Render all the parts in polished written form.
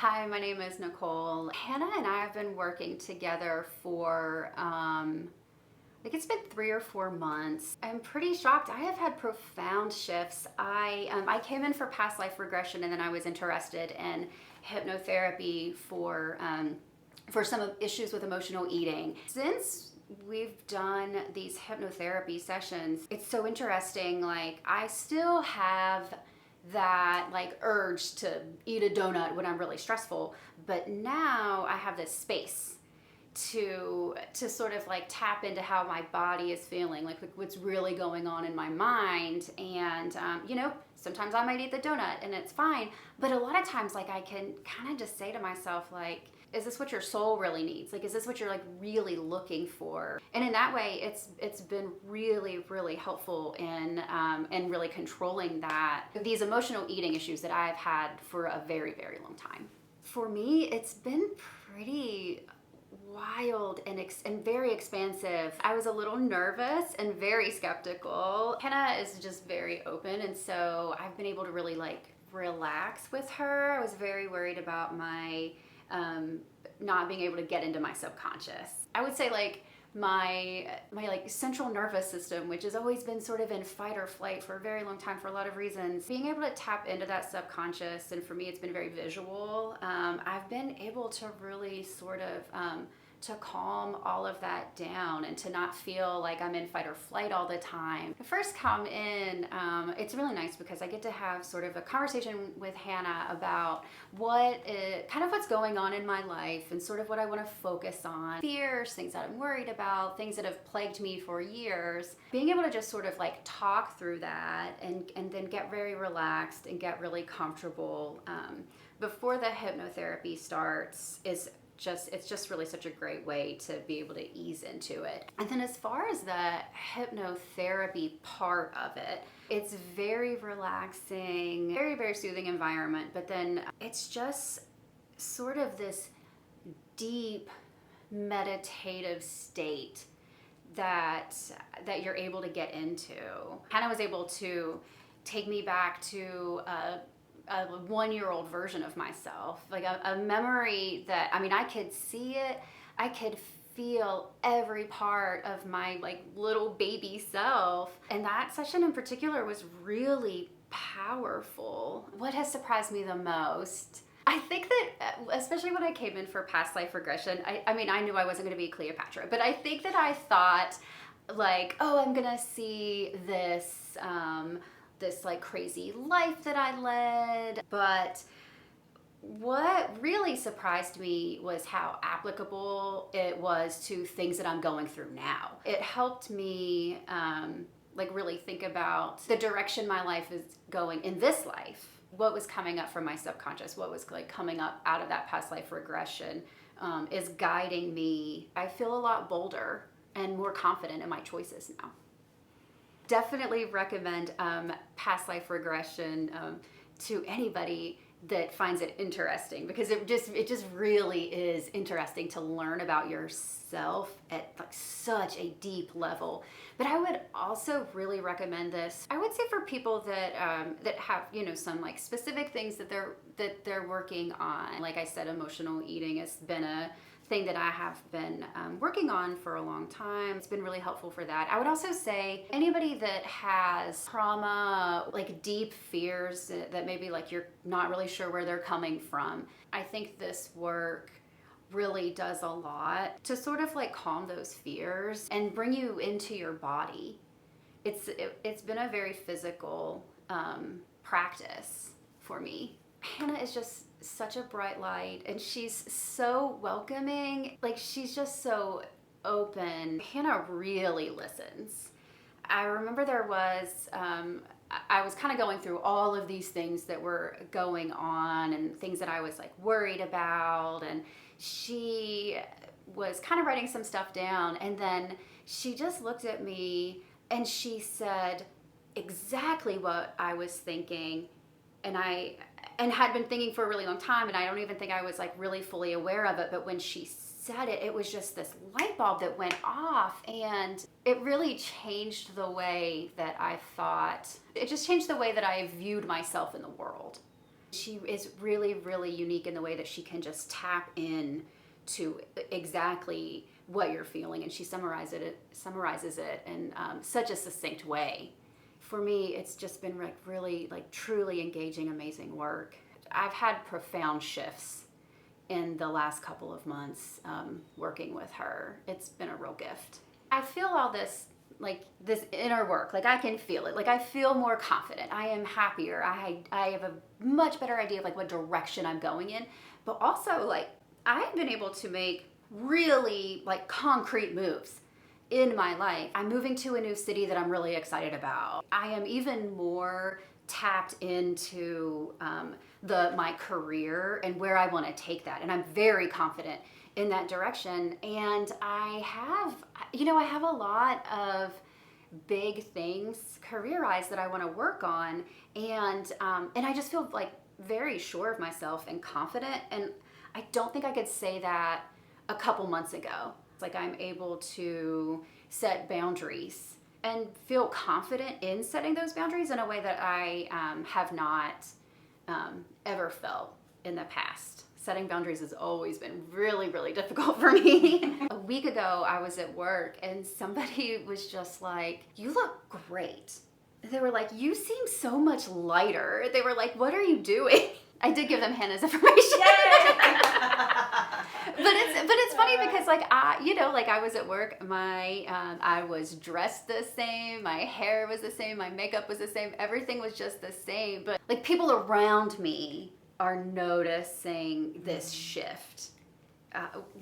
Hi, my name is Nicole. Hannah and I have been working together for, I think it's been 3 or 4 months. I'm pretty shocked. I have had profound shifts. I came in for past life regression, and then I was interested in hypnotherapy for some issues with emotional eating. Since we've done these hypnotherapy sessions, it's so interesting. Like, I still have that like urge to eat a donut when I'm really stressful, but now I have this space to sort of like tap into how my body is feeling, like what's really going on in my mind. And sometimes I might eat the donut and it's fine, but a lot of times like I can kind of just say to myself, like, is this what your soul really needs? Like, is this what you're like really looking for? And in that way, it's been really helpful in really controlling these emotional eating issues that I've had for a very long time. For me, it's been pretty wild and very expansive. I was a little nervous and very skeptical. Hannah is just very open, and so I've been able to really like relax with her. I was very worried about my not being able to get into my subconscious. I would say like my like central nervous system, which has always been sort of in fight or flight for a very long time for a lot of reasons, being able to tap into that subconscious, and for me it's been very visual. I've been able to really sort of to calm all of that down and to not feel like I'm in fight or flight all the time. I first come in, it's really nice because I get to have sort of a conversation with Hannah about kind of what's going on in my life and sort of what I want to focus on. Fears, things that I'm worried about, things that have plagued me for years. Being able to just sort of like talk through that and then get very relaxed and get really comfortable before the hypnotherapy starts it's just really such a great way to be able to ease into it. And then as far as the hypnotherapy part of it, it's very relaxing, very soothing environment, but then it's just sort of this deep meditative state that you're able to get into. Hannah was able to take me back to a 1-year-old version of myself, like a memory that, I mean, I could see it, I could feel every part of my like little baby self. And that session in particular was really powerful. What has surprised me the most, I think that, especially when I came in for past life regression, I mean, I knew I wasn't going to be Cleopatra, but I think that I thought like, oh, I'm going to see this like crazy life that I led. But what really surprised me was how applicable it was to things that I'm going through now. It helped me like really think about the direction my life is going in this life. What was coming up from my subconscious, what was like coming up out of that past life regression is guiding me. I feel a lot bolder and more confident in my choices now. Definitely recommend past life regression to anybody that finds it interesting, because it just really is interesting to learn about yourself at like such a deep level. But I would also really recommend this, I would say, for people that have some like specific things that they're working on. Like I said, emotional eating has been a thing that I have been working on for a long time. It's been really helpful for that. I would also say anybody that has trauma, like deep fears that maybe like you're not really sure where they're coming from, I think this work really does a lot to sort of like calm those fears and bring you into your body. It's been a very physical practice for me. Hannah is just such a bright light, and she's so welcoming. Like, she's just so open. Hannah really listens. I remember there was, I was kind of going through all of these things that were going on and things that I was like worried about, and she was kind of writing some stuff down, and then she just looked at me and she said exactly what I was thinking, and had been thinking for a really long time, and I don't even think I was like really fully aware of it, but when she said it, it was just this light bulb that went off, and it really changed the way that I thought. It just changed the way that I viewed myself in the world. She is really, really unique in the way that she can just tap in to exactly what you're feeling, and she summarizes it in such a succinct way. For me, it's just been like really, like truly engaging, amazing work. I've had profound shifts in the last couple of months working with her. It's been a real gift. I feel all this, like this inner work, like I can feel it. Like I feel more confident. I am happier. I have a much better idea of like what direction I'm going in. But also like I've been able to make really like concrete moves in my life. I'm moving to a new city that I'm really excited about. I am even more tapped into my career and where I want to take that. And I'm very confident in that direction. And I have a lot of big things career-wise that I want to work on. And I just feel like very sure of myself and confident. And I don't think I could say that a couple months ago. Like I'm able to set boundaries and feel confident in setting those boundaries in a way that I have not ever felt in the past. Setting boundaries has always been really, really difficult for me. A week ago, I was at work and somebody was just like, "You look great." They were like, "You seem so much lighter." They were like, "What are you doing?" I did give them Hannah's information. But it's funny because like I was at work, I was dressed the same, my hair was the same, my makeup was the same, everything was just the same. But like people around me are noticing this shift,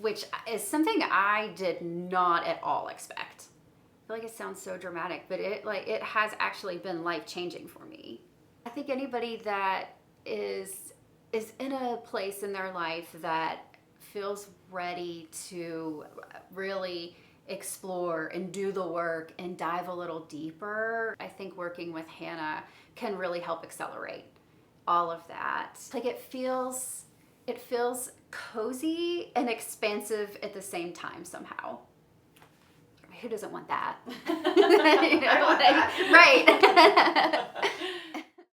which is something I did not at all expect. I feel like it sounds so dramatic, but it has actually been life-changing for me. I think anybody that is in a place in their life that feels ready to really explore and do the work and dive a little deeper, I think working with Hannah can really help accelerate all of that. Like it feels cozy and expansive at the same time somehow. Who doesn't want that? You know, like, right.